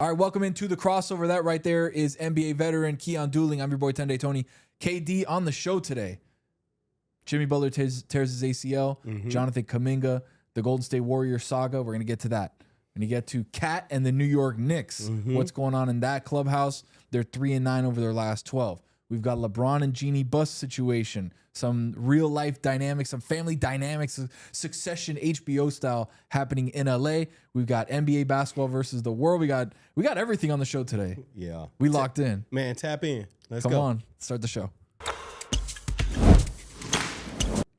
All right, welcome into the crossover. That right there is NBA veteran Keyon Dooling. I'm your boy, 10-Day Tony. KD on the show today. Jimmy Butler tears his ACL. Jonathan Kuminga, the Golden State Warriors saga. We're going to get to that. We're going to get to Cat and the New York Knicks. What's going on in that clubhouse? They're 3-9 over their last 12. We've got LeBron and Genie Bus situation, some real life dynamics, some family dynamics, Succession HBO style happening in LA. We've got NBA basketball versus the world. We got everything on the show today. Yeah, we locked in. Man, tap in. Let's go. Come on, start the show.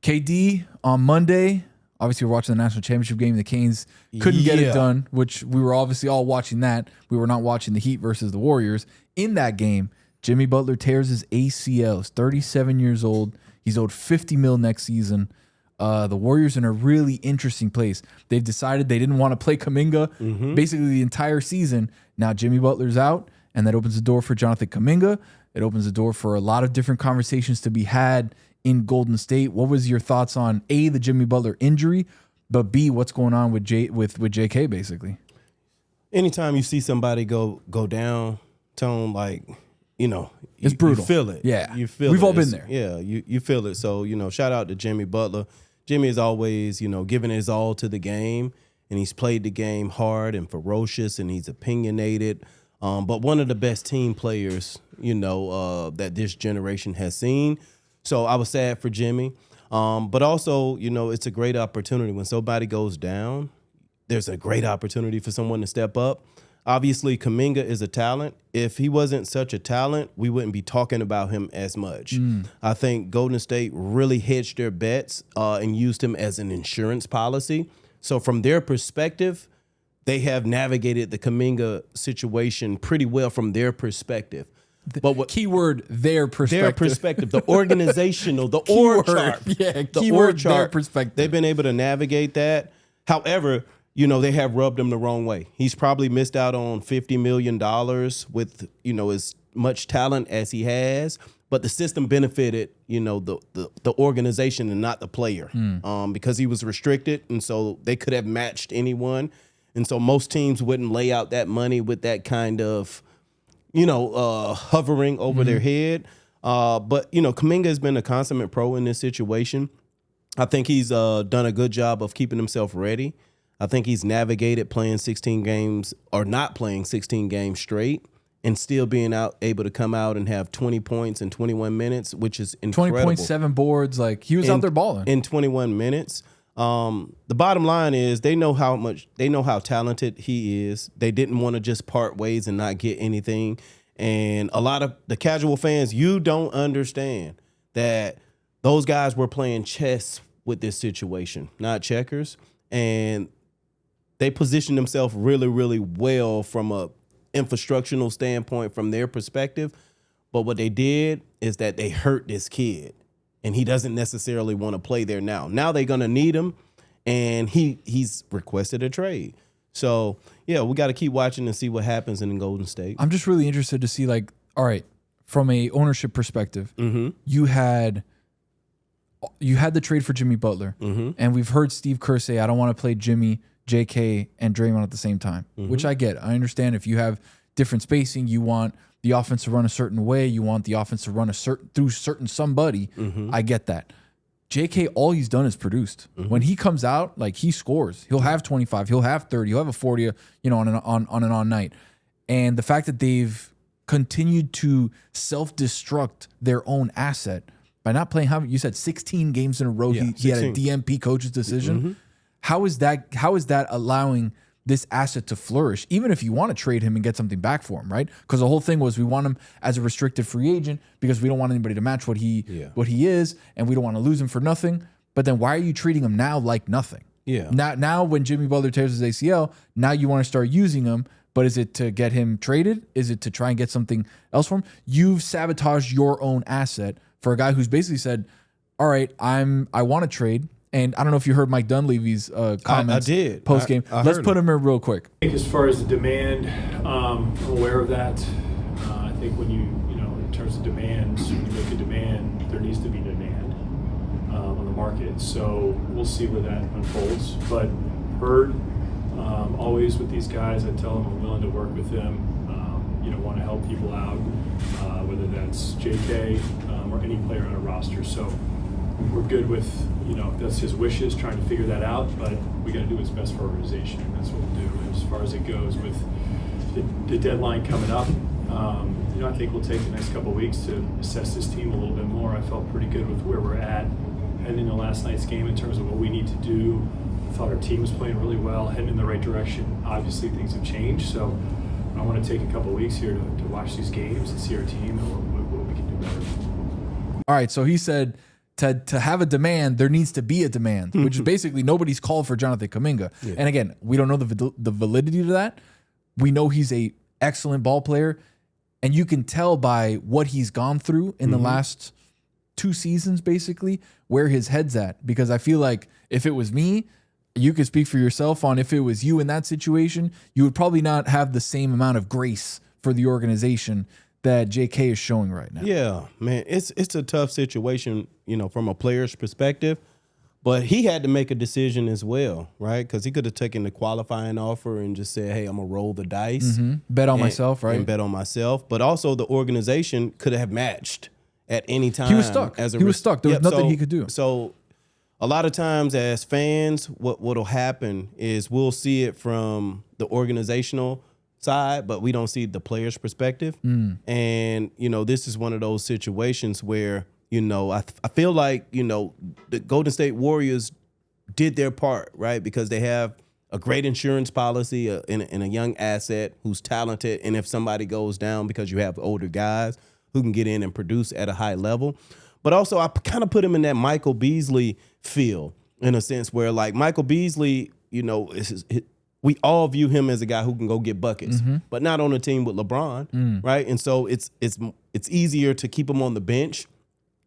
KD on Monday. Obviously, we're watching the national championship game. The Canes couldn't get it done, which we were obviously all watching that. We were not watching the Heat versus the Warriors. In that game, Jimmy Butler tears his ACL. He's 37 years old. He's owed $50 million next season. The Warriors are in a really interesting place. They've decided they didn't want to play Kuminga basically the entire season. Now Jimmy Butler's out, and that opens the door for Jonathan Kuminga. It opens the door for a lot of different conversations to be had in Golden State. What was your thoughts on A, the Jimmy Butler injury, but B, what's going on with JK basically? Anytime you see somebody go down, Tone, like, you know, it's brutal. You feel it. Yeah. You feel We've it. all been there. Yeah, you feel it. So, shout out to Jimmy Butler. Jimmy is always, giving his all to the game, and he's played the game hard and ferocious, and he's opinionated. But one of the best team players, that this generation has seen. So I was sad for Jimmy. But also, it's a great opportunity. When somebody goes down, there's a great opportunity for someone to step up. Obviously, Kuminga is a talent. If he wasn't such a talent, we wouldn't be talking about him as much. I think Golden State really hedged their bets and used him as an insurance policy. So from their perspective, they have navigated the Kuminga situation pretty well from their perspective. But what keyword their perspective? Their perspective, the organizational, the org chart. Yeah, keyword their perspective. They've been able to navigate that. However, they have rubbed him the wrong way. He's probably missed out on $50 million with, as much talent as he has. But the system benefited, the organization and not the player because he was restricted. And so they could have matched anyone. And so most teams wouldn't lay out that money with that kind of, hovering over their head. But, Kuminga has been a consummate pro in this situation. I think he's done a good job of keeping himself ready. I think he's navigated playing 16 games or not playing 16 games straight and still being able to come out and have 20 points in 21 minutes, which is incredible. 20.7 boards. Like, he was out there balling. In 21 minutes. The bottom line is they know how talented he is. They didn't want to just part ways and not get anything. And a lot of the casual fans, you don't understand that those guys were playing chess with this situation, not checkers. And they positioned themselves really, really well from a infrastructural standpoint from their perspective. But what they did is that they hurt this kid. And he doesn't necessarily want to play there now. Now they're going to need him, and he's requested a trade. So, yeah, we got to keep watching and see what happens in Golden State. I'm just really interested to see, like, all right, from a ownership perspective, you had the trade for Jimmy Butler, and we've heard Steve Kerr say, I don't want to play Jimmy, JK, and Draymond at the same time, which I get. I understand if you have different spacing, you want the offense to run a certain way. You want the offense to run through certain somebody. I get that. JK, all he's done is produced. When he comes out, like, he scores. He'll have 25. He'll have 30. He'll have a 40. On an on night. And the fact that they've continued to self-destruct their own asset by not playing, how you said 16 games in a row. Yeah, he had a DMP coach's decision. How is that allowing this asset to flourish, even if you want to trade him and get something back for him, right? Because the whole thing was we want him as a restricted free agent because we don't want anybody to match what he is, and we don't want to lose him for nothing. But then why are you treating him now like nothing? Yeah. Now when Jimmy Butler tears his ACL, now you want to start using him, but is it to get him traded? Is it to try and get something else from him? You've sabotaged your own asset for a guy who's basically said, all right, I want to trade. And I don't know if you heard Mike Dunleavy's comments. I did. Post game. Let's put him in real quick. I think as far as the demand, I'm aware of that. I think when in terms of demand, when you make a demand, there needs to be demand on the market. So we'll see where that unfolds. But heard Always with these guys, I tell them I'm willing to work with them. Want to help people out, whether that's JK or any player on a roster. So we're good with, that's his wishes, trying to figure that out, but we got to do what's best for our organization, and that's what we'll do. And as far as it goes with the deadline coming up, I think we'll take the next couple of weeks to assess this team a little bit more. I felt pretty good with where we're at heading into last night's game in terms of what we need to do. I thought our team was playing really well, heading in the right direction. Obviously, things have changed, so I want to take a couple of weeks here to watch these games and see our team and what we can do better. All right, so he said to have a demand, there needs to be a demand, which is basically nobody's called for Jonathan Kuminga. Yeah. And again, we don't know the validity to that. We know he's a excellent ball player, and you can tell by what he's gone through in the last 2 seasons, basically, where his head's at. Because I feel like if it was me, you could speak for yourself on if it was you in that situation, you would probably not have the same amount of grace for the organization that JK is showing right now. Yeah, man, it's a tough situation, from a player's perspective, but he had to make a decision as well, right? Because he could have taken the qualifying offer and just said, hey, I'm going to roll the dice. Bet on myself, right? And bet on myself. But also the organization could have matched at any time. He was stuck. He was stuck. There was nothing he could do. So a lot of times as fans, what'll happen is we'll see it from the organizational side, but we don't see the player's perspective. And, this is one of those situations where, I feel like, the Golden State Warriors did their part, right? Because they have a great insurance policy and a young asset who's talented. And if somebody goes down, because you have older guys who can get in and produce at a high level. But also, I kind of put him in that Michael Beasley feel, in a sense where, like, Michael Beasley, we all view him as a guy who can go get buckets, but not on a team with LeBron, right? And so it's easier to keep him on the bench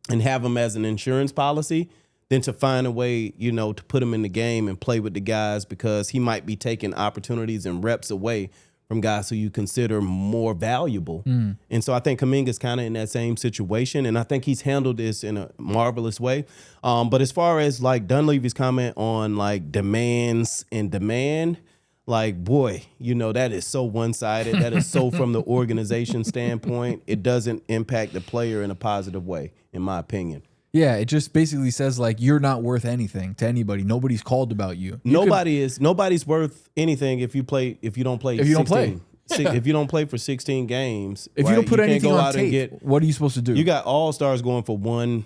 and have him as an insurance policy than to find a way, to put him in the game and play with the guys, because he might be taking opportunities and reps away from guys who you consider more valuable. And so I think Kuminga's kind of in that same situation, and I think he's handled this in a marvelous way. But as far as, like, Dunleavy's comment on, like, demands and demand, like, boy, that is so one-sided. That is so from the organization standpoint. It doesn't impact the player in a positive way, in my opinion. Yeah, it just basically says, like, you're not worth anything to anybody. Nobody's called about you. Nobody's worth anything if you don't play. If you don't play. If you don't play for 16 games. If you don't put anything on tape, what are you supposed to do? You got all-stars going for one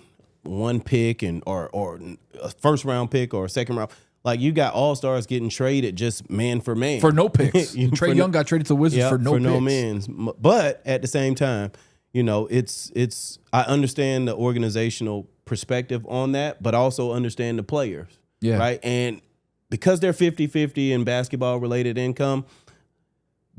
pick or a first-round pick or a second-round. Like, you got all-stars getting traded just man for man. For no picks. Trae Young got traded to the Wizards for no picks. No mans. But at the same time, it's I understand the organizational perspective on that, but also understand the players, right? And because they're 50-50 in basketball-related income,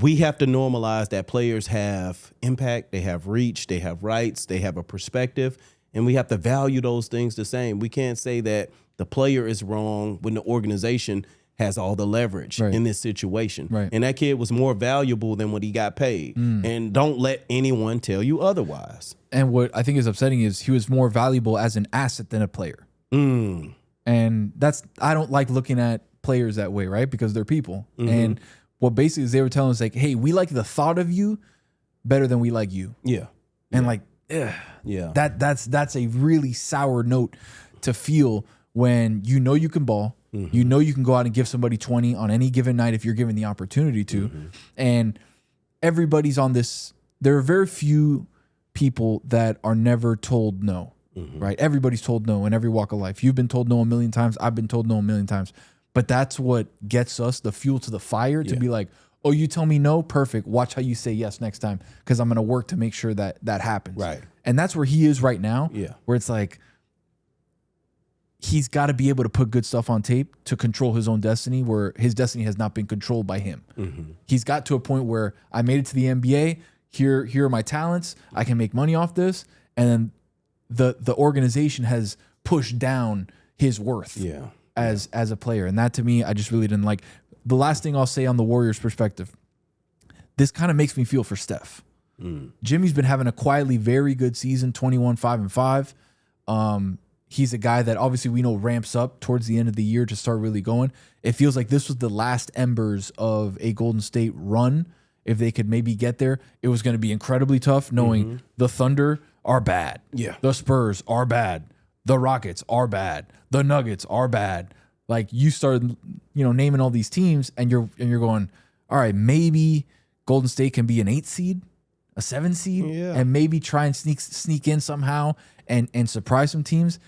we have to normalize that players have impact, they have reach, they have rights, they have a perspective, and we have to value those things the same. We can't say that the player is wrong when the organization has all the leverage in this situation. Right. And that kid was more valuable than what he got paid. And don't let anyone tell you otherwise. And what I think is upsetting is he was more valuable as an asset than a player. And I don't like looking at players that way, right? Because they're people. And what basically is they were telling us, like, hey, we like the thought of you better than we like you. Yeah. And that's a really sour note to feel when you can ball. You can go out and give somebody 20 on any given night if you're given the opportunity to. And everybody's on this. There are very few people that are never told no, right? Everybody's told no in every walk of life. You've been told no a million times. I've been told no a million times. But that's what gets us the fuel to the fire to be like, oh, you tell me no? Perfect. Watch how you say yes next time, because I'm going to work to make sure that happens. Right. And that's where he is right now, where it's like, he's got to be able to put good stuff on tape to control his own destiny, where his destiny has not been controlled by him. He's got to a point where I made it to the NBA. Here are my talents. I can make money off this. And then the organization has pushed down his worth as a player. And that, to me, I just really didn't like. The last thing I'll say on the Warriors' perspective, this kind of makes me feel for Steph. Jimmy's been having a quietly very good season, 21-5-5. he's a guy that obviously we know ramps up towards the end of the year to start really going. It feels like this was the last embers of a Golden State run. If they could maybe get there, it was going to be incredibly tough knowing the Thunder are bad. Yeah. The Spurs are bad. The Rockets are bad. The Nuggets are bad. Like you started, naming all these teams and you're going, all right, maybe Golden State can be an 8 seed, a 7 seed, and maybe try and sneak in somehow and surprise some teams.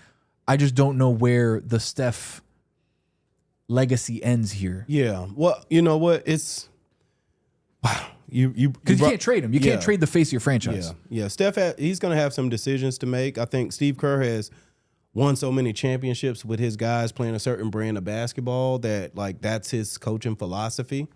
I just don't know where the Steph legacy ends here. Yeah. Well, you know what? It's because you can't trade him. You can't trade the face of your franchise. Yeah. Steph, he's going to have some decisions to make. I think Steve Kerr has won so many championships with his guys playing a certain brand of basketball that that's his coaching philosophy.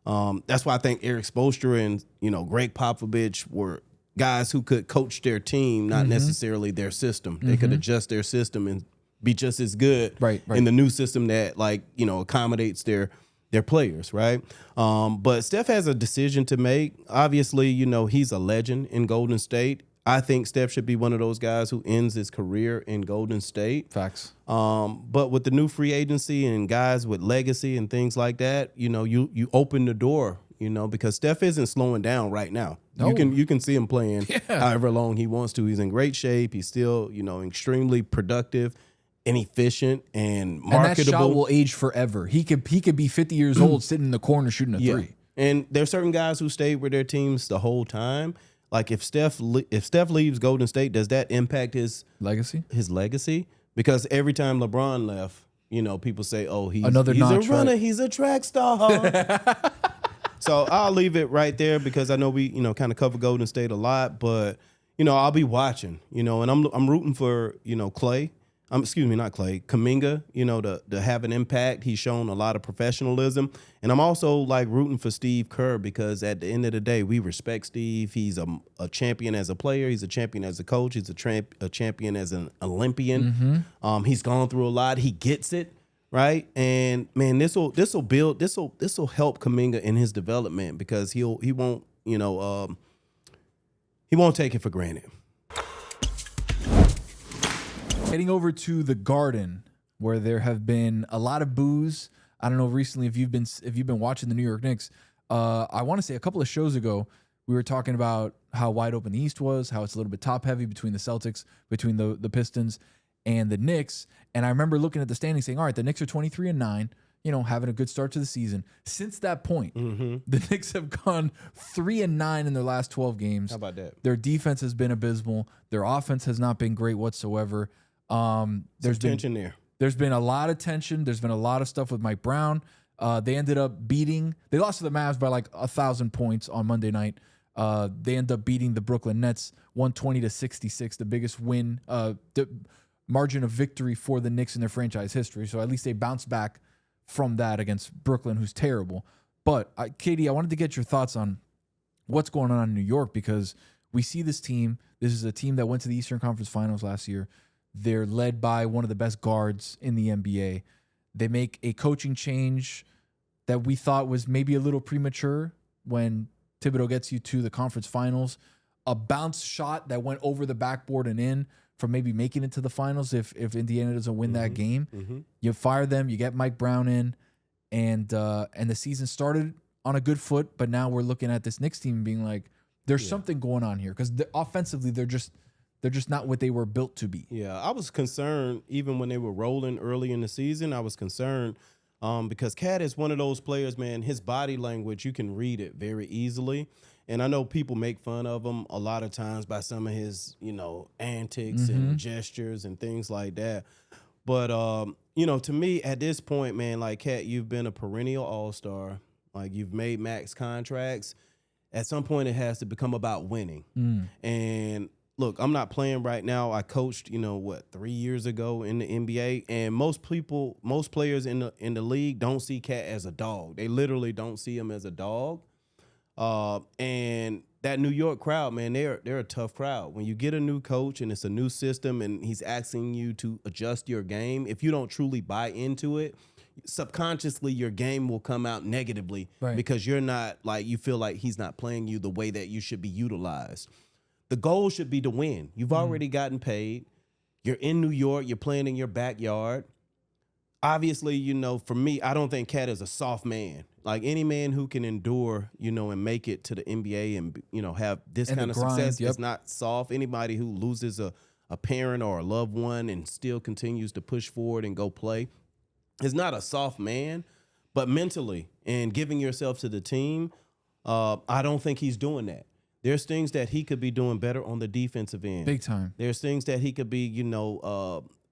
That's why I think Eric Spoelstra and Greg Popovich were guys who could coach their team, not necessarily their system. They could adjust their system and be just as good in the new system that accommodates their players, right? But Steph has a decision to make. Obviously, he's a legend in Golden State. I think Steph should be one of those guys who ends his career in Golden State. Facts. But with the new free agency and guys with legacy and things like that, you open the door, because Steph isn't slowing down right now. No. You can see him playing however long he wants to. He's in great shape. He's still, extremely productive and efficient and marketable. And that shot will age forever. He could be 50 years old sitting in the corner shooting a three. And there's certain guys who stayed with their teams the whole time. Like if Steph leaves Golden State, does that impact his legacy? Because every time LeBron left, people say, "Oh, he's a runner, right? He's a track star." So I'll leave it right there because I know we kind of cover Golden State a lot, but I'll be watching, and I'm rooting for Clay. Not Clay, Kuminga, to have an impact. He's shown a lot of professionalism. And I'm also rooting for Steve Kerr because at the end of the day, we respect Steve. He's a champion as a player. He's a champion as a coach. He's a champion as an Olympian. He's gone through a lot. He gets it, right? And man, this will help Kuminga in his development because he won't take it for granted. Heading over to the Garden, where there have been a lot of boos. I don't know recently if you've been watching the New York Knicks. I want to say a couple of shows ago we were talking about how wide open the East was, how it's a little bit top heavy between the Celtics, between the Pistons and the Knicks. And I remember looking at the standings saying, all right, the Knicks are 23-9, having a good start to the season. Since that point, the Knicks have gone 3-9 in their last 12 games. How about that? Their defense has been abysmal. Their offense has not been great whatsoever. There's been tension there. There's been a lot of tension. There's been a lot of stuff with Mike Brown. They ended up they lost to the Mavs by 1,000 points on Monday night. They ended up beating the Brooklyn Nets 120-66, the biggest win, the margin of victory for the Knicks in their franchise history. So at least they bounced back from that against Brooklyn, who's terrible. But Katie, I wanted to get your thoughts on what's going on in New York because we see this team. This is a team that went to the Eastern Conference Finals last year. They're led by one of the best guards in the NBA. They make a coaching change that we thought was maybe a little premature when Thibodeau gets you to the conference finals. A bounce shot that went over the backboard and in from maybe making it to the finals if Indiana doesn't win that game. You fire them, you get Mike Brown in, and the season started on a good foot, but now we're looking at this Knicks team being like, there's something going on here because offensively they're just not what they were built to be. Yeah, I was concerned even when they were rolling early in the season. I was concerned because Cat is one of those players, man, his body language, you can read it very easily. And I know people make fun of him a lot of times by some of his, antics and gestures and things like that. But, to me at this point, man, Cat, you've been a perennial all-star. You've made max contracts. At some point, it has to become about winning. And look, I'm not playing right now. I coached, 3 years ago in the NBA, and most players in the league don't see Cat as a dog. They literally don't see him as a dog. And that New York crowd, man, they're a tough crowd. When you get a new coach and it's a new system and he's asking you to adjust your game, if you don't truly buy into it, subconsciously your game will come out negatively because you're not you feel like he's not playing you the way that you should be utilized. The goal should be to win. You've already gotten paid. You're in New York. You're playing in your backyard. Obviously, for me, I don't think Cat is a soft man. Like any man who can endure, and make it to the NBA and, have this And kind the of grind, success yep. is not soft. Anybody who loses a parent or a loved one and still continues to push forward and go play is not a soft man. But mentally and giving yourself to the team, I don't think he's doing that. There's things that he could be doing better on the defensive end. Big time. There's things that he could be,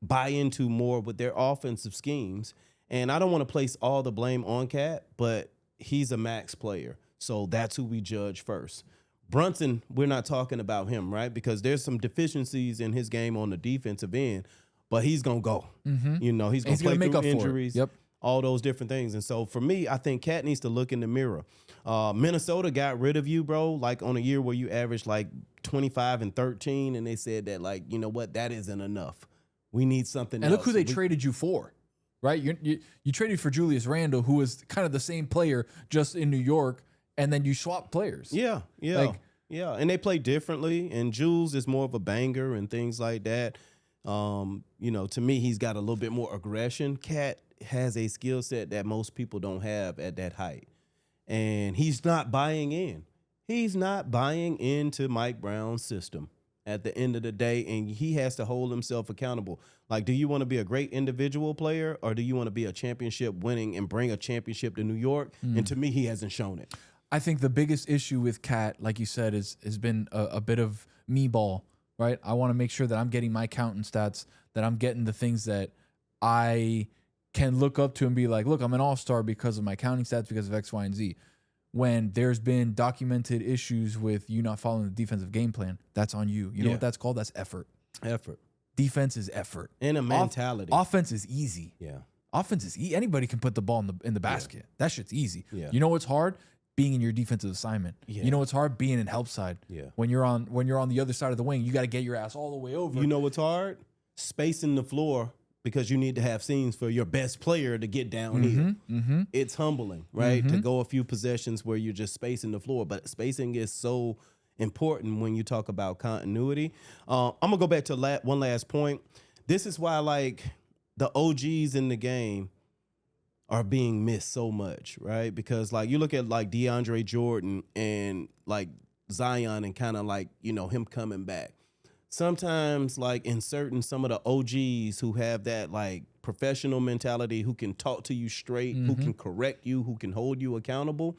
buy into more with their offensive schemes. And I don't want to place all the blame on Cat, but he's a max player. So that's who we judge first. Brunson, we're not talking about him, right? Because there's some deficiencies in his game on the defensive end, but he's going to go. Mm-hmm. He's going to play make through up for it. injuries. Yep. All those different things. And so for me, I think Cat needs to look in the mirror. Minnesota got rid of you, bro, like on a year where you averaged like 25 and 13. And they said that, like, you know what, that isn't enough. We need something And else. look who they traded you for, right? You traded for Julius Randle, who was kind of the same player just in New York, and then you swapped players. Yeah. And they play differently. And Jules is more of a banger and things like that. To me, he's got a little bit more aggression. Cat has a skill set that most people don't have at that height. And he's not buying in. He's not buying into Mike Brown's system at the end of the day, and he has to hold himself accountable. Like, do you want to be a great individual player, or do you want to be a championship winning and bring a championship to New York? And to me, he hasn't shown it. I think the biggest issue with Cat, like you said, has been a bit of me ball, right? I want to make sure that I'm getting my counting stats, that I'm getting the things that I can look up to and be like, look, I'm an all-star because of my counting stats, because of X, Y, and Z. When there's been documented issues with you not following the defensive game plan, that's on you. You know what that's called? That's effort. Effort. Defense is effort. And a mentality. Offense is easy. Yeah. Offense is easy. Anybody can put the ball in the basket. Yeah. That shit's easy. Yeah. You know what's hard? Being in your defensive assignment. Yeah. You know what's hard? Being in help side. Yeah. When you're on the other side of the wing, you got to get your ass all the way over. You know what's hard? Spacing the floor, because you need to have scenes for your best player to get down here. Mm-hmm. It's humbling, right? To go a few possessions where you're just spacing the floor. But spacing is so important when you talk about continuity. I'm going to go back to one last point. This is why, like, the OGs in the game are being missed so much, right? Because, like, you look at, like, DeAndre Jordan and, like, Zion and kind of, like, him coming back. Sometimes, like, in some of the OGs who have that, like, professional mentality, who can talk to you straight, who can correct you, who can hold you accountable,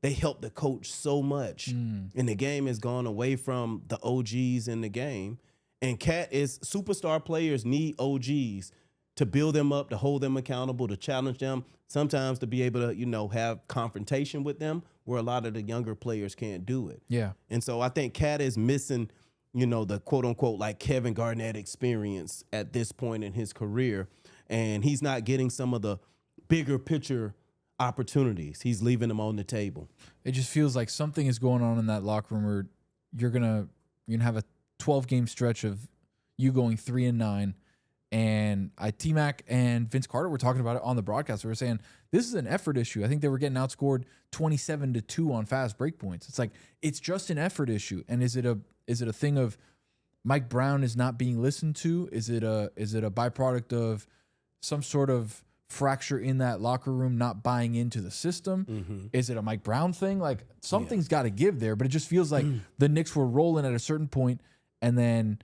they help the coach so much. And the game has gone away from the OGs in the game. And superstar players need OGs to build them up, to hold them accountable, to challenge them, sometimes to be able to, have confrontation with them, where a lot of the younger players can't do it. Yeah. And so I think Cat is missing, the quote unquote, like, Kevin Garnett experience at this point in his career. And he's not getting some of the bigger picture opportunities. He's leaving them on the table. It just feels like something is going on in that locker room where you're gonna have a 12-game stretch of you going 3-9. And T-Mac and Vince Carter were talking about it on the broadcast. We were saying this is an effort issue. I think they were getting outscored 27-2 on fast break points. It's like, it's just an effort issue. And is it a thing of Mike Brown is not being listened to? Is it a byproduct of some sort of fracture in that locker room, not buying into the system? Is it a Mike Brown thing? Like, something's got to give there, but it just feels like the Knicks were rolling at a certain point, and then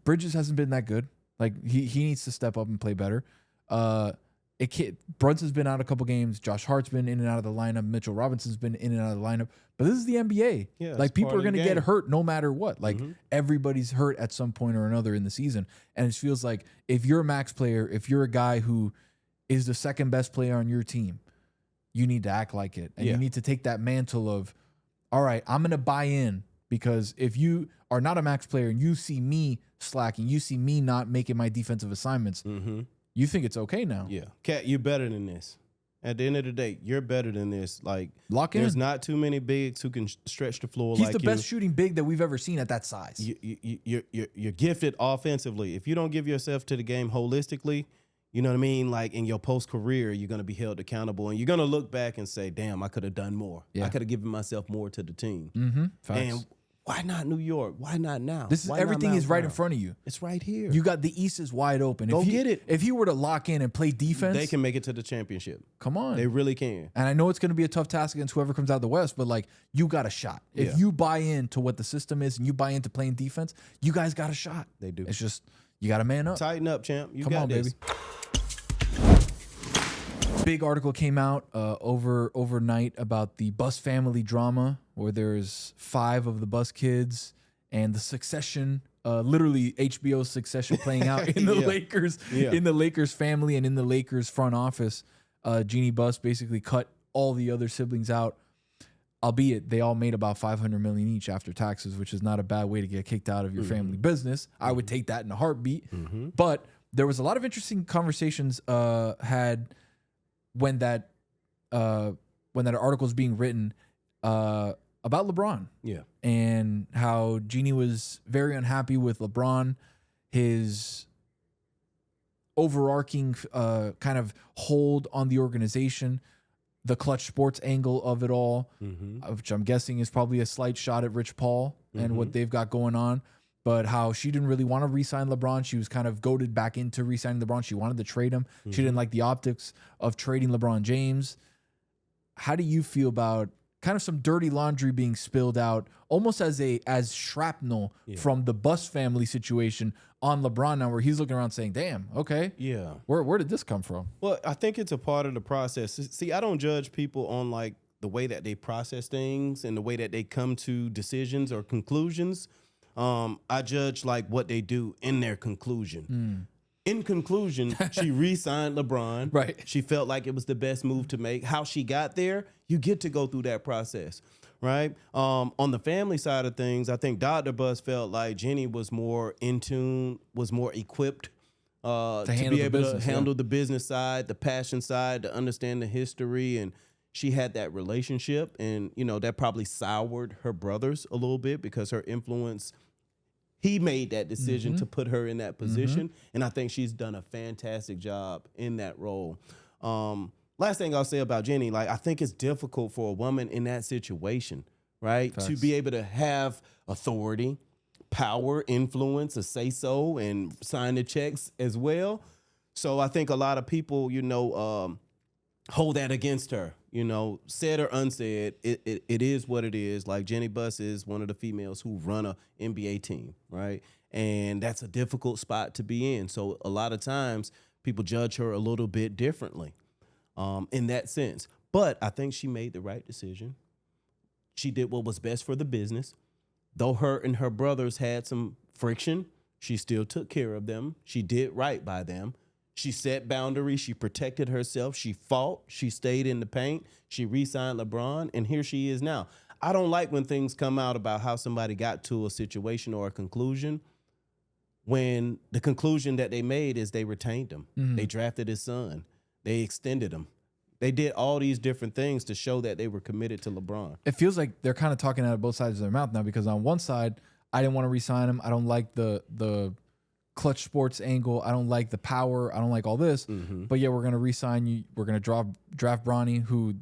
Bridges hasn't been that good. Like, he needs to step up and play better. Brunson's been out a couple games. Josh Hart's been in and out of the lineup. Mitchell Robinson's been in and out of the lineup. But this is the NBA. Yeah, like, people are going to get hurt no matter what. Like, Mm-hmm. everybody's hurt at some point or another in the season. And it feels like if you're a max player, if you're a guy who is the second best player on your team, you need to act like it. And you need to take that mantle of, all right, I'm going to buy in. Because if you are not a max player and you see me slacking, you see me not making my defensive assignments, you think it's okay now. Yeah. Cat, you're better than this. At the end of the day, you're better than this. Like, lock in. There's not too many bigs who can stretch the floor He's like the best shooting big that we've ever seen at that size. You're gifted offensively. If you don't give yourself to the game holistically, you know what I mean? Like, in your post-career, you're going to be held accountable. And you're going to look back and say, damn, I could have done more. Yeah. I could have given myself more to the team. Facts. And Why not New York? Why not now? This is Why not everything Mount is right in Brown? front of you. It's right here. You got the East is wide open. Go get it. If you were to lock in and play defense, They can make it to the championship. come on. They really can. And I know it's going to be a tough task against whoever comes out of the West, but like you got a shot. If Yeah. you buy into what the system is and you buy into playing defense, you guys got a shot. They do. It's just you got to man up. Tighten up, champ. You Come got on, this. baby. Big article came out overnight about the Bus family drama, where there's 5 of the Bus kids and the Succession, literally HBO's Succession playing out in the Yeah. Lakers, Yeah. in the Lakers family and in the Lakers front office. Jeannie Buss basically cut all the other siblings out, albeit they all made about $500 million each after taxes, which is not a bad way to get kicked out of your family business. I would take that in a heartbeat. But there was a lot of interesting conversations had when that article is being written about LeBron. Yeah. And how Jeannie was very unhappy with LeBron, his overarching kind of hold on the organization, the Clutch Sports angle of it all, which I'm guessing is probably a slight shot at Rich Paul and what they've got going on. But how she didn't really want to re-sign LeBron. She was kind of goaded back into re-signing LeBron. She wanted to trade him. She didn't like the optics of trading LeBron James. How do you feel about kind of some dirty laundry being spilled out, almost as shrapnel from the Bus family situation on LeBron now, where he's looking around saying, damn, okay, Yeah. where did this come from? Well, I think it's a part of the process. See, I don't judge people on like the way that they process things and the way that they come to decisions or conclusions. I judge like what they do in their conclusion. In conclusion, she re-signed LeBron. Right. She felt like it was the best move to make. How she got there, you get to go through that process, right? On the family side of things, I think Dr. Buss felt like Jenny was more in tune, was more equipped to handle be the able business, to handle the business side, the passion side, to understand the history. And she had that relationship. And, you know, that probably soured her brothers a little bit because her influence, he made that decision to put her in that position. And I think she's done a fantastic job in that role. Last thing I'll say about Jenny, like, I think it's difficult for a woman in that situation, right? To be able to have authority, power, influence, a say-so, and sign the checks as well. So I think a lot of people, you know, hold that against her, you know, said or unsaid. It is what it is. Like, Jenny Buss is one of the females who run a NBA team, right? And that's a difficult spot to be in. So a lot of times people judge her a little bit differently in that sense. But I think she made the right decision. She did what was best for the business. Though her and her brothers had some friction, she still took care of them. She did right by them. She set boundaries. She protected herself. She fought. She stayed in the paint. She re-signed LeBron, and here she is now. I don't like when things come out about how somebody got to a situation or a conclusion when the conclusion that they made is they retained him. They drafted his son. They extended him. They did all these different things to show that they were committed to LeBron. It feels like they're kind of talking out of both sides of their mouth now, because on one side, I didn't want to re-sign him. I don't like the Clutch Sports angle. I don't like the power. I don't like all this. But yeah, we're going to re-sign you. We're going to draft Bronny, who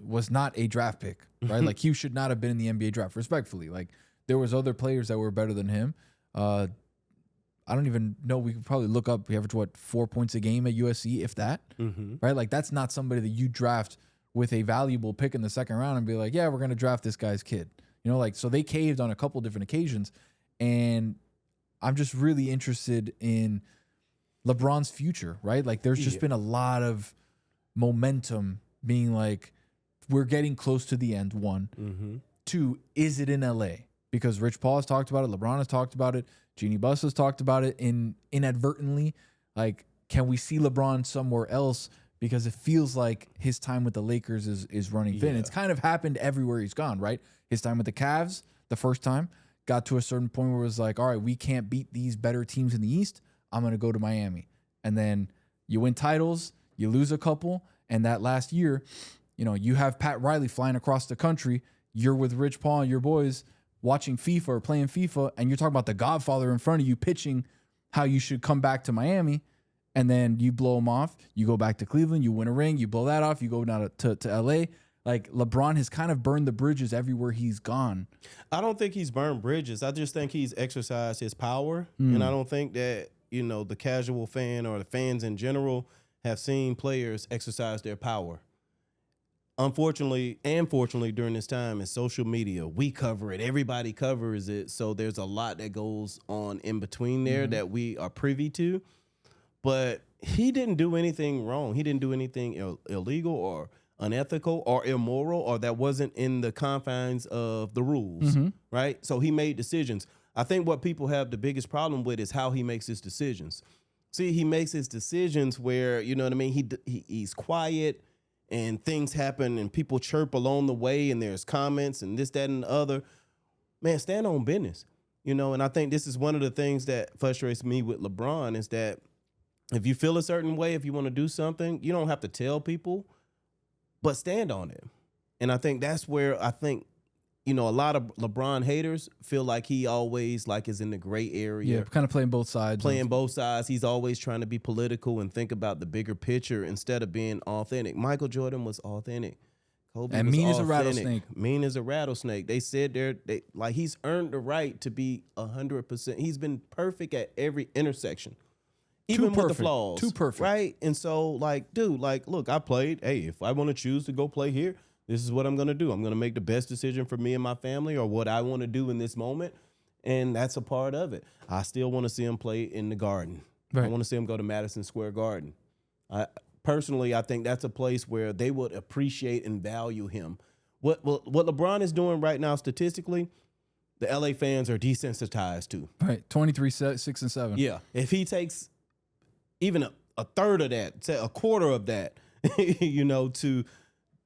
was not a draft pick, right? Like, he should not have been in the NBA draft, respectfully. Like, there was other players that were better than him. I don't even know. We could probably look up. We average, 4 points a game at USC, if that, right? Like, that's not somebody that you draft with a valuable pick in the second round and be like, yeah, we're going to draft this guy's kid. You know, like, so they caved on a couple different occasions. And I'm just really interested in LeBron's future, right? Like, there's just been a lot of momentum being like, we're getting close to the end, one. Two, is it in LA? Because Rich Paul has talked about it, LeBron has talked about it, Jeannie Buss has talked about it inadvertently. Like, can we see LeBron somewhere else? Because it feels like his time with the Lakers is running thin. It's kind of happened everywhere he's gone, right? His time with the Cavs, the first time, got to a certain point where it was like, all right, we can't beat these better teams in the East. I'm going to go to Miami. And then you win titles, you lose a couple, and that last year, you know, you have Pat Riley flying across the country. You're with Rich Paul and your boys watching FIFA or playing FIFA, and you're talking about the Godfather in front of you pitching how you should come back to Miami, and then you blow him off. You go back to Cleveland, you win a ring, you blow that off, you go down to LA. like LeBron has kind of burned the bridges everywhere he's gone. I don't think he's burned bridges. I just think he's exercised his power. And I don't think that, the casual fan or the fans in general have seen players exercise their power. Unfortunately and fortunately during this time in social media, we cover it. Everybody covers it. So there's a lot that goes on in between there that we are privy to. But he didn't do anything wrong. He didn't do anything illegal or unethical or immoral or that wasn't in the confines of the rules, right? So he made decisions. I think what people have the biggest problem with is how he makes his decisions. See, he makes his decisions where, you know what I mean? He's quiet and things happen and people chirp along the way and there's comments and this, that, and the other. Man, stand on business, and I think this is one of the things that frustrates me with LeBron is that if you feel a certain way, if you want to do something, you don't have to tell people, but stand on it. And I think that's where I think, a lot of LeBron haters feel like he always is in the gray area. Yeah, kind of playing both sides. Playing both sides. He's always trying to be political and think about the bigger picture instead of being authentic. Michael Jordan was authentic. Kobe and was mean authentic. as a rattlesnake. Mean as a rattlesnake. They said he's earned the right to be 100%. He's been perfect at every intersection. Even with the flaws. Too perfect. Right? And so, look, I played. Hey, if I want to choose to go play here, this is what I'm going to do. I'm going to make the best decision for me and my family or what I want to do in this moment. And that's a part of it. I still want to see him play in the Garden. Right. I want to see him go to Madison Square Garden. Personally, I think that's a place where they would appreciate and value him. What LeBron is doing right now statistically, the LA fans are desensitized to. Right. 23, 6, and 7. Yeah. If he takes even a third of that, say a quarter of that, to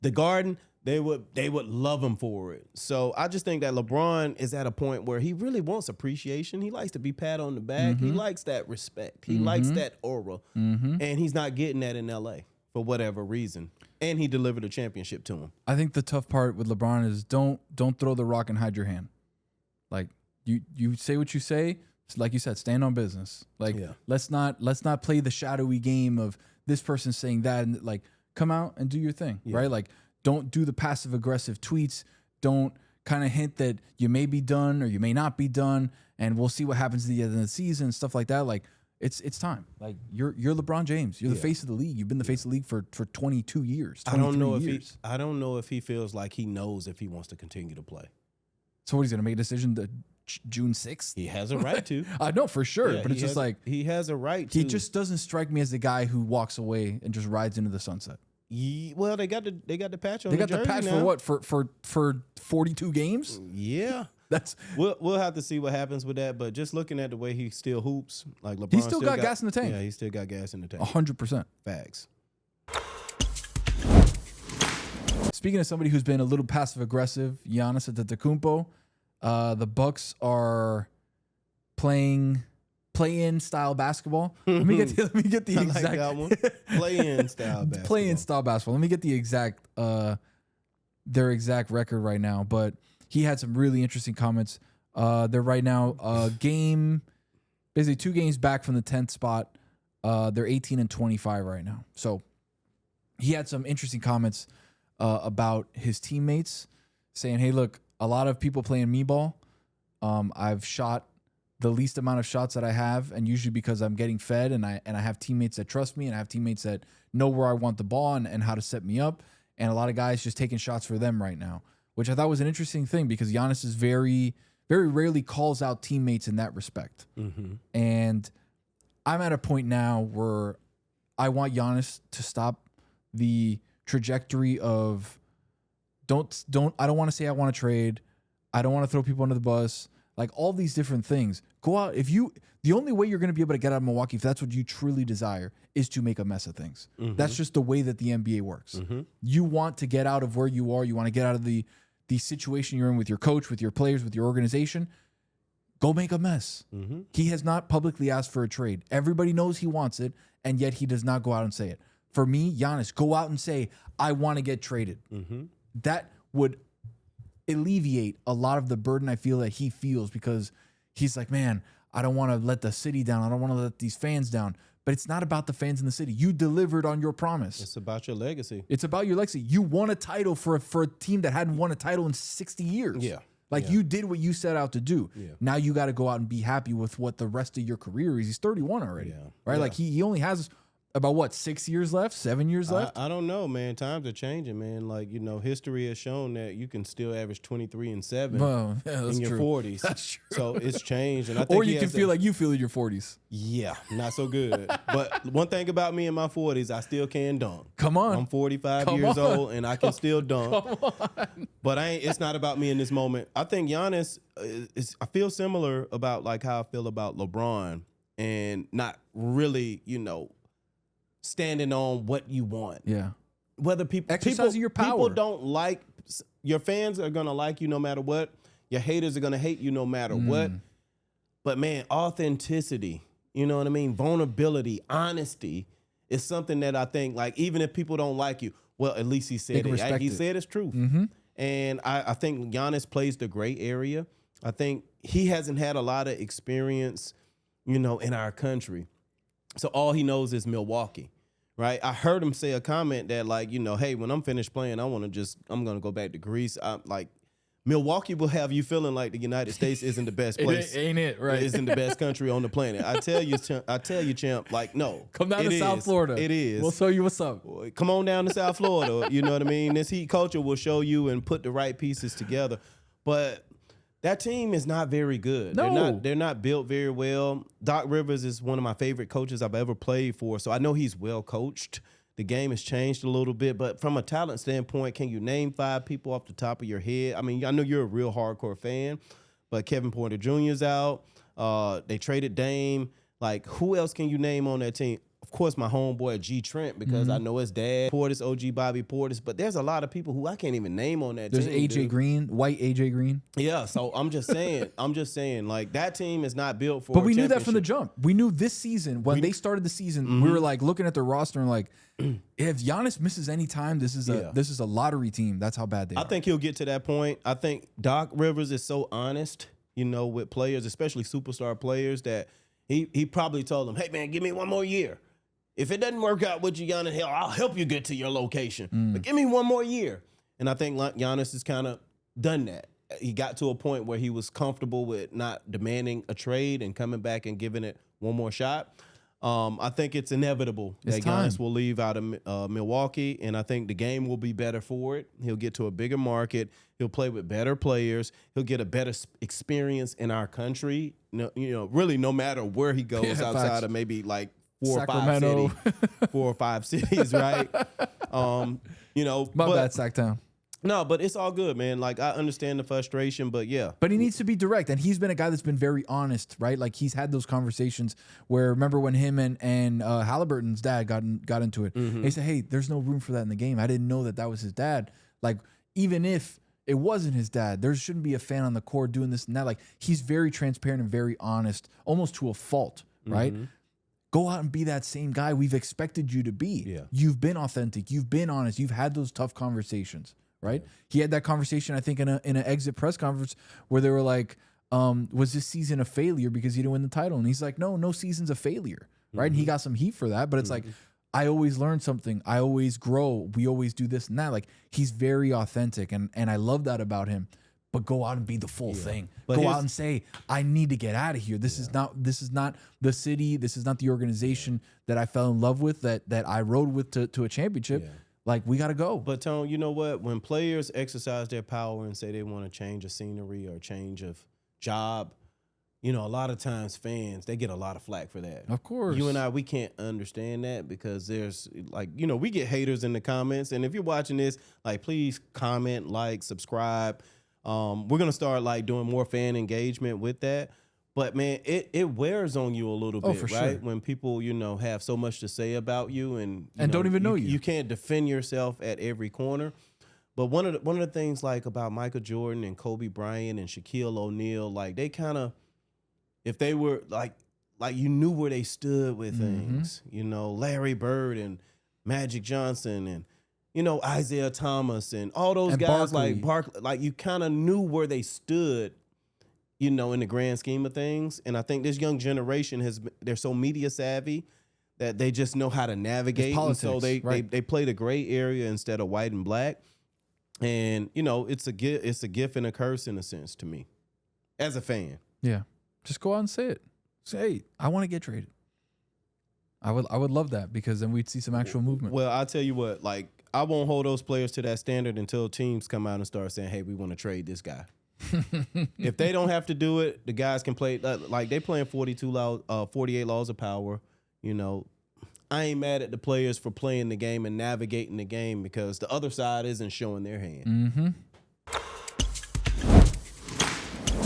the Garden, they would love him for it. So I just think that LeBron is at a point where he really wants appreciation. He likes to be pat on the back. He likes that respect. He likes that aura. And he's not getting that in LA for whatever reason. And he delivered a championship to him. I think the tough part with LeBron is don't throw the rock and hide your hand. Like you say what you say. Like you said, stand on business. Let's not play the shadowy game of this person saying that and come out and do your thing, right? Like, don't do the passive aggressive tweets. Don't kind of hint that you may be done or you may not be done, and we'll see what happens at the end of the season, stuff like that. Like, it's time. Like, you're LeBron James. You're the face of the league. You've been the face of the league for 22 years. I don't know if he feels like he knows if he wants to continue to play. So what, he's gonna make a decision June 6th? He has a right to. I know for sure, but it's just he has a right to. He just doesn't strike me as the guy who walks away and just rides into the sunset. Well, they got the patch on. They got the patch now. for what? For 42 games? Yeah, we'll have to see what happens with that. But just looking at the way he still hoops, like LeBron, he still got gas in the tank. Yeah, he still got gas in the tank. 100%. Facts. Speaking of somebody who's been a little passive aggressive, Giannis Antetokounmpo, the Bucks are playing play-in style basketball. Let me get the exact. I like that one. Play-in style basketball. Play-in style basketball. Let me get the exact their exact record right now. But he had some really interesting comments. They're right now basically 2 games back from the 10th spot. They're 18-25 right now. So he had some interesting comments about his teammates, saying, "Hey, look, a lot of people playing me ball. I've shot the least amount of shots that I have, and usually because I'm getting fed, and I have teammates that trust me, and I have teammates that know where I want the ball and how to set me up, and a lot of guys just taking shots for them right now," which I thought was an interesting thing because Giannis is very, very rarely calls out teammates in that respect. And I'm at a point now where I want Giannis to stop the trajectory of I don't want to say I want to trade. I don't want to throw people under the bus. Like all these different things. Go out. The only way you're going to be able to get out of Milwaukee, if that's what you truly desire, is to make a mess of things. That's just the way that the NBA works. You want to get out of where you are. You want to get out of the situation you're in with your coach, with your players, with your organization. Go make a mess. He has not publicly asked for a trade. Everybody knows he wants it, and yet he does not go out and say it. For me, Giannis, go out and say, I want to get traded. That would alleviate a lot of the burden I feel that he feels, because he's like, man, I don't want to let the city down. I don't want to let these fans down. but it's not about the fans in the city. You delivered on your promise. It's about your legacy. It's about your legacy. You won a title for a team that hadn't won a title in 60 years. Yeah. Like you did what you set out to do. Yeah. Now you got to go out and be happy with what the rest of your career is. He's 31 already. Yeah. Right? Yeah. Like he only has about what, 6 years left, 7 years left? I don't know, man. Times are changing, man. Like, history has shown that you can still average 23 and 7 Well, yeah, that's in your true. 40s. That's true. So it's changed. And I think Or you can feel like you feel in your 40s. Yeah, not so good. But one thing about me in my 40s, I still can dunk. Come on. I'm 45 Come years on. old, and I can still dunk. But it's not about me in this moment. I think Giannis, I feel similar about like how I feel about LeBron and not really, standing on what you want. Yeah. Whether Exercising your power. People don't like, your fans are going to like you no matter what. Your haters are going to hate you no matter what. But man, authenticity, you know what I mean? Vulnerability, honesty is something that I think, like, even if people don't like you, well, at least he said it. He said it's truth. And I think Giannis plays the gray area. I think he hasn't had a lot of experience, in our country. So all he knows is Milwaukee, right? I heard him say a comment that, like, hey, when I'm finished playing, I'm going to go back to Greece. Milwaukee will have you feeling like the United States isn't the best place. Ain't it, right? It isn't the best country on the planet. I tell you, champ, like, no. Come down to South Florida. It is. We'll show you what's up. Come on down to South Florida. You know what I mean? This heat culture will show you and put the right pieces together. But that team is not very good. No. They're not built very well. Doc Rivers is one of my favorite coaches I've ever played for, so I know he's well coached. The game has changed a little bit, but from a talent standpoint, can you name 5 people off the top of your head? I mean, I know you're a real hardcore fan, but Kevin Porter Jr. is out. They traded Dame. Like, who else can you name on that team? Of course, my homeboy G Trent, because I know his dad, Portis, OG Bobby Portis, but there's a lot of people who I can't even name on that There's team. AJ dude. Green, white AJ Green. Yeah, so I'm just saying, like, that team is not built for. But we knew that from the jump. We knew this season, when they started the season, we were like looking at the roster and like, if Giannis misses any time, this is a lottery team. That's how bad they are. I think he'll get to that point. I think Doc Rivers is so honest, with players, especially superstar players, that he probably told them, hey, man, give me one more year. If it doesn't work out with you, Giannis, hell, I'll help you get to your location. But give me one more year. And I think Giannis has kind of done that. He got to a point where he was comfortable with not demanding a trade and coming back and giving it one more shot. I think it's inevitable that Giannis will leave out of Milwaukee, and I think the game will be better for it. He'll get to a bigger market. He'll play with better players. He'll get a better experience in our country. Really, no matter where he goes outside of maybe like 4 or 5 cities, right? My bad, Sacktown. No, but it's all good, man. Like, I understand the frustration, but yeah. But he needs to be direct, and he's been a guy that's been very honest, right? Like, he's had those conversations where, remember when him and Halliburton's dad got into it? They said, hey, there's no room for that in the game. I didn't know that was his dad. Like, even if it wasn't his dad, there shouldn't be a fan on the court doing this and that. Like, he's very transparent and very honest, almost to a fault, right? Go out and be that same guy we've expected you to be. Yeah. You've been authentic. You've been honest. You've had those tough conversations, right? Yeah. He had that conversation, I think, in an exit press conference where they were like, was this season a failure because you didn't win the title? And he's like, no season's a failure, right? And he got some heat for that, but it's like, I always learn something. I always grow. We always do this and that. Like, he's very authentic, and I love that about him. But go out and be the full thing. But go out and say, I need to get out of here. This is not the city. This is not the organization that I fell in love with, that I rode with to a championship. Yeah. Like, we got to go. But Tone, you know what? When players exercise their power and say they want to change a scenery or change of job, a lot of times fans, they get a lot of flack for that. Of course. You and I, we can't understand that because there's like, we get haters in the comments. And if you're watching this, like, please comment, like, subscribe. We're going to start like doing more fan engagement with that. But man, it wears on you a little bit, for right? Sure. When people, have so much to say about you and don't even know you. You can't defend yourself at every corner. But one of the things like about Michael Jordan and Kobe Bryant and Shaquille O'Neal, like, they kind of, if they were like you knew where they stood with things, Larry Bird and Magic Johnson and Isaiah Thomas and all those guys, Barkley. like Barkley, like, you kind of knew where they stood, in the grand scheme of things. And I think this young generation they're so media savvy that they just know how to navigate. Politics, and so right. they play the gray area instead of white and black. And, you know, it's a gift and a curse in a sense to me as a fan. Yeah. Just go out and say it. Say, hey, I want to get traded. I would love that, because then we'd see some actual movement. Well, I'll tell you what, like, I won't hold those players to that standard until teams come out and start saying, hey, we want to trade this guy. If they don't have to do it, the guys can play. Like, they playing 48 laws of power. You know, I ain't mad at the players for playing the game and navigating the game, because the other side isn't showing their hand. Mm-hmm.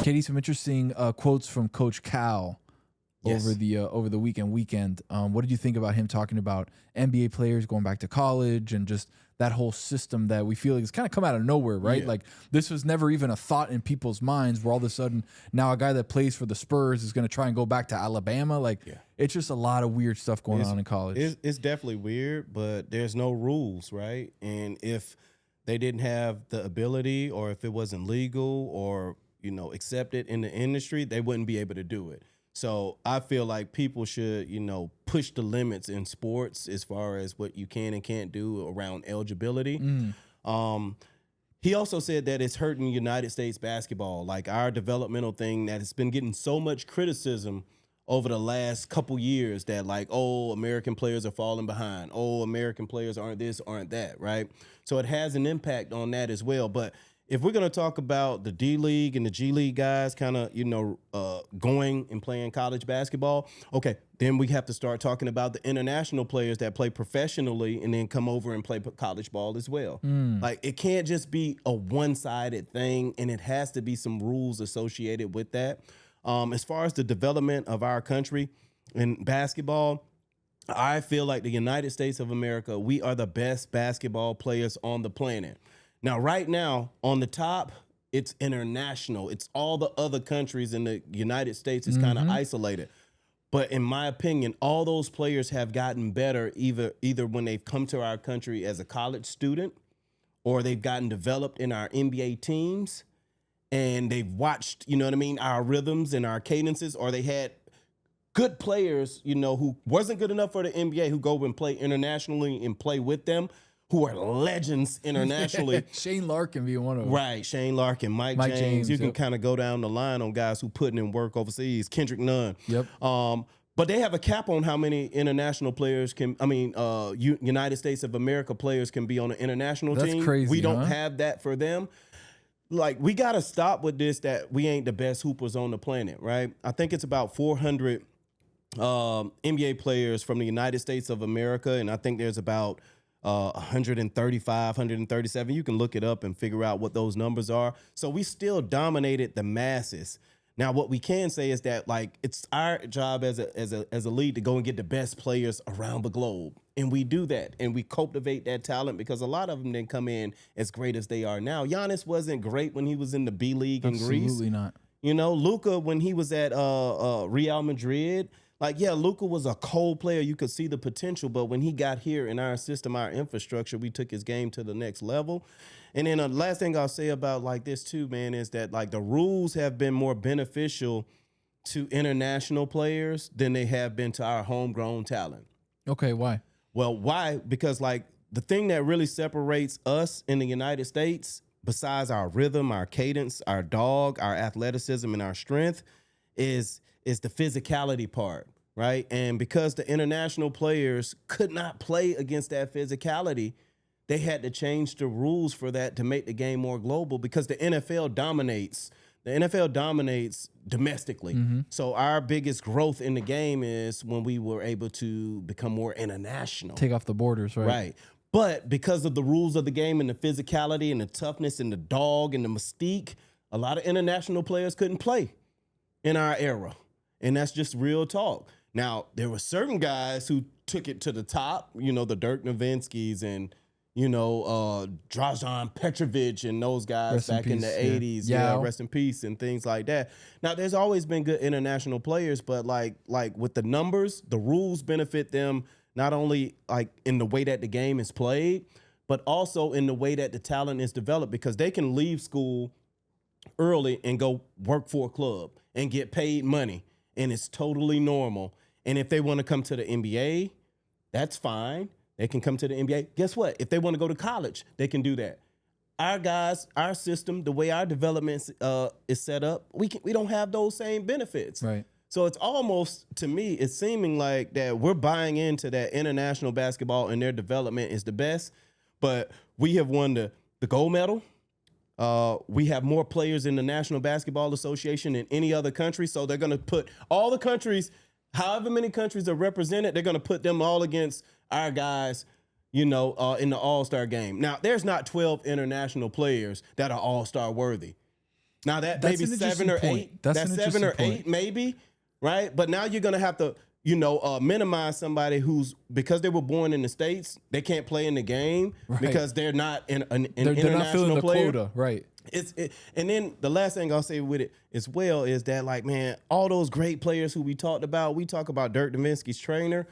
Katie, some interesting quotes from Coach Cal over the weekend. What did you think about him talking about NBA players going back to college and just that whole system that we feel like it's kind of come out of nowhere, right? Yeah. Like, this was never even a thought in people's minds, where all of a sudden now a guy that plays for the Spurs is going to try and go back to Alabama. Like, it's just a lot of weird stuff going on in college. It's definitely weird, but there's no rules, right? And if they didn't have the ability, or if it wasn't legal or, you know, accepted in the industry, they wouldn't be able to do it. So I feel like people should, you know, push the limits in sports as far as what you can and can't do around eligibility. He also said that it's hurting United States basketball, like our developmental thing that has been getting so much criticism over the last couple years, that like, oh, American players are falling behind. Oh, American players aren't this, aren't that, right? So it has an impact on that as well. But if we're going to talk about the D League and the G League guys kind of, you know, going and playing college basketball, okay, then we have to start talking about the international players that play professionally and then come over and play college ball as well. Like, it can't just be a one-sided thing, and it has to be some rules associated with that. As far as the development of our country in basketball, I feel like the United States of America, we are the best basketball players on the planet. Now, right now, on the top, it's international. It's all the other countries in the United States is kind of isolated. But in my opinion, all those players have gotten better either when they've come to our country as a college student, or they've gotten developed in our NBA teams, and they've watched, you know what I mean, our rhythms and our cadences, or they had good players, you know, who wasn't good enough for the NBA, who go and play internationally and play with them, who are legends internationally. Shane Larkin being one of them. Right, Shane Larkin, Mike James. You can kind of go down the line on guys who putting in work overseas. Kendrick Nunn. Yep. But they have a cap on how many international players United States of America players can be on an international team. That's crazy. We don't have that for them. Like, we got to stop with this, that we ain't the best hoopers on the planet, right? I think it's about 400 NBA players from the United States of America, and I think there's about 135, 137. You can look it up and figure out what those numbers are. So we still dominated the masses. Now, what we can say is that, like, it's our job as a league to go and get the best players around the globe. And we do that. And we cultivate that talent, because a lot of them didn't come in as great as they are now. Giannis wasn't great when he was in the B League in Greece. Absolutely not. You know, Luka, when he was at Real Madrid, like, yeah, Luka was a cold player. You could see the potential. But when he got here in our system, our infrastructure, we took his game to the next level. And then the last thing I'll say about, like, this too, man, is that, like, the rules have been more beneficial to international players than they have been to our homegrown talent. Okay, why? Well, why? Because, like, the thing that really separates us in the United States, besides our rhythm, our cadence, our dog, our athleticism, and our strength, is the physicality part, right? And because the international players could not play against that physicality, they had to change the rules for that to make the game more global, because the NFL dominates. The NFL dominates domestically. So our biggest growth in the game is when we were able to become more international. Take off the borders, right? Right. But because of the rules of the game and the physicality and the toughness and the dog and the mystique, a lot of international players couldn't play in our era. And that's just real talk. Now, there were certain guys who took it to the top, you know, the Dirk Nowitzkis and, you know, Dražan Petrovic and those guys Rest in back in the peace, 80s. yeah. Yeah, rest in peace and things like that. Now, there's always been good international players, but like with the numbers, the rules benefit them not only like in the way that the game is played, but also in the way that the talent is developed, because they can leave school early and go work for a club and get paid money. And it's totally normal. And if they want to come to the NBA That's fine. They can come to the NBA. Guess what? If they want to go to college, they can do that. Our guys, our system, the way our development is set up, we don't have those same benefits. Right. So it's almost, to me, it's seeming like that we're buying into that international basketball and their development is the best. But we have won the gold medal. We have more players in the National Basketball Association than any other country. So they're going to put all the countries, however many countries are represented, they're going to put them all against our guys, in the All-Star game. Now, there's not 12 international players that are All-Star worthy. Now, that maybe 7 or 8. That's 7 or 8, maybe, right? But now you're going to have to, minimize somebody who's, because they were born in the States, they can't play in the game because they're not an they're international not filling the player. quota, right? And then the last thing I'll say with it as well is that, like, man, all those great players who we talk about Dirk Nowitzki's trainer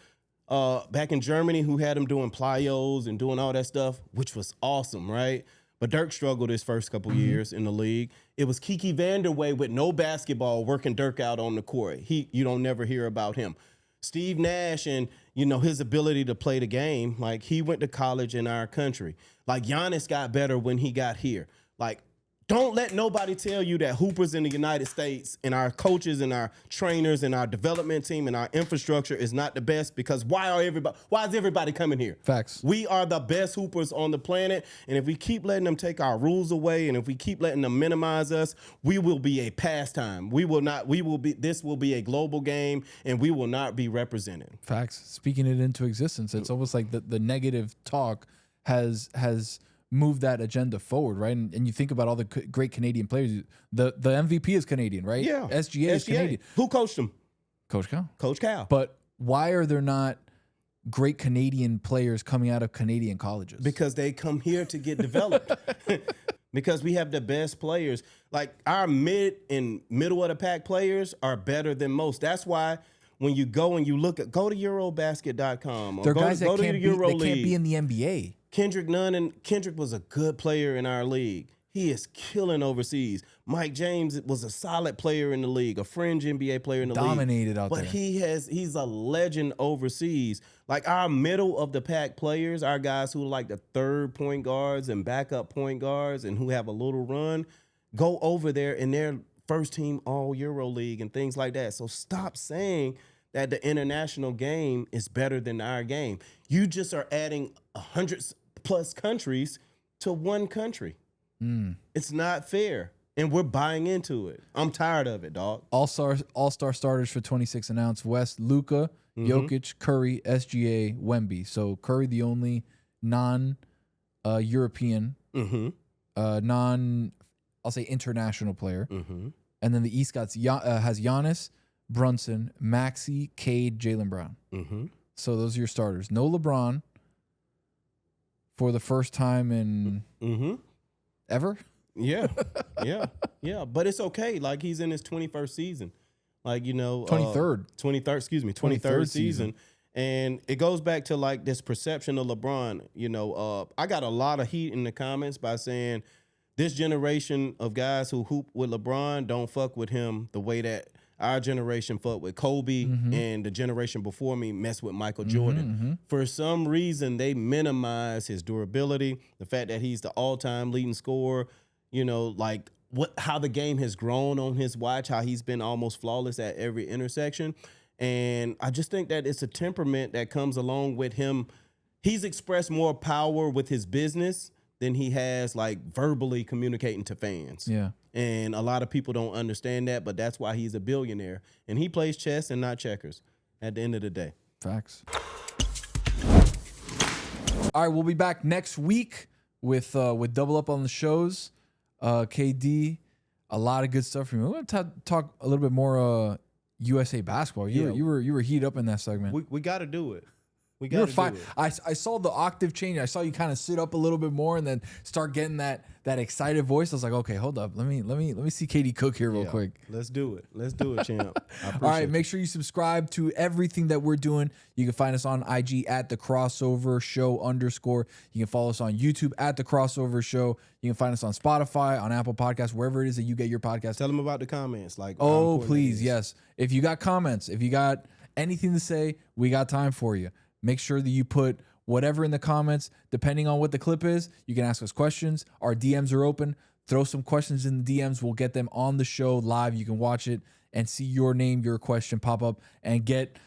back in Germany, who had him doing plyos and doing all that stuff, which was awesome, right? But Dirk struggled his first couple years in the league. It was Kiki Vanderway with no basketball working Dirk out on the court. You don't never hear about him. Steve Nash and, his ability to play the game, like, he went to college in our country. Like, Giannis got better when he got here. Like, don't let nobody tell you that hoopers in the United States and our coaches and our trainers and our development team and our infrastructure is not the best, because why is everybody coming here? Facts. We are the best hoopers on the planet, and if we keep letting them take our rules away and if we keep letting them minimize us, we will be a pastime. This will be a global game, and we will not be represented. Facts. Speaking it into existence, it's almost like the negative talk has move that agenda forward, right? And you think about all the great Canadian players. The MVP is Canadian, right? Yeah. SGA is Canadian. Who coached him? Coach Cal. Coach Cal. But why are there not great Canadian players coming out of Canadian colleges? Because they come here to get developed. Because we have the best players. Like, our mid and middle of the pack players are better than most. That's why when you go and you go to Eurobasket.com. They're guys that can't be in the NBA. Kendrick was a good player in our league. He is killing overseas. Mike James was a solid player in the league, a fringe NBA player in the league. Dominated out there. But he's a legend overseas. Like, our middle of the pack players, our guys who are like the third point guards and backup point guards and who have a little run, go over there in their first team all Euro League and things like that. So stop saying that the international game is better than our game. You just are adding 100+ countries to one country. It's not fair, and we're buying into it. I'm tired of it, dog. All-star starters for 26 announced: West, Luka, Jokic, Curry, SGA, Wemby. So Curry, the only non-European, I'll say international player. And then the East has Giannis, Brunson, Maxey, Cade, Jaylen Brown. So those are your starters. No LeBron for the first time in ever. Yeah. But it's okay. Like, he's in his 21st season. Like, 23rd season. And it goes back to, like, this perception of LeBron. I got a lot of heat in the comments by saying this generation of guys who hoop with LeBron don't fuck with him the way that our generation fuck with Kobe and the generation before me mess with Michael Jordan. For some reason, they minimize his durability, the fact that he's the all-time leading scorer, like how the game has grown on his watch, how he's been almost flawless at every intersection. And I just think that it's a temperament that comes along with him. He's expressed more power with his business than he has, like, verbally communicating to fans. Yeah. And a lot of people don't understand that, but that's why he's a billionaire. And he plays chess and not checkers at the end of the day. Facts. All right, we'll be back next week with Double Up on the shows. KD, a lot of good stuff from you. We're going to talk a little bit more USA basketball. You were heated up in that segment. We got to do it. We You're got to fine. do it. I saw the octave change. I saw you kind of sit up a little bit more and then start getting that excited voice. I was like, okay, hold up. Let me see KD cook here real quick. Let's do it. Let's do it, champ. All right, make sure you subscribe to everything that we're doing. You can find us on IG at The Crossover Show _. You can follow us on YouTube at The Crossover Show. You can find us on Spotify, on Apple Podcasts, wherever it is that you get your podcast. Tell them about the comments. Oh, please, yes. If you got comments, if you got anything to say, we got time for you. Make sure that you put whatever in the comments, depending on what the clip is. You can ask us questions. Our DMs are open. Throw some questions in the DMs. We'll get them on the show live. You can watch it and see your name, your question pop up, and get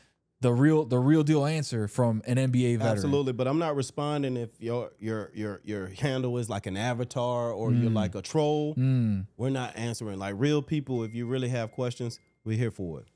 the real deal answer from an NBA veteran. Absolutely, but I'm not responding if your handle is like an avatar or you're like a troll. We're not answering. Like real people, if you really have questions, we're here for it.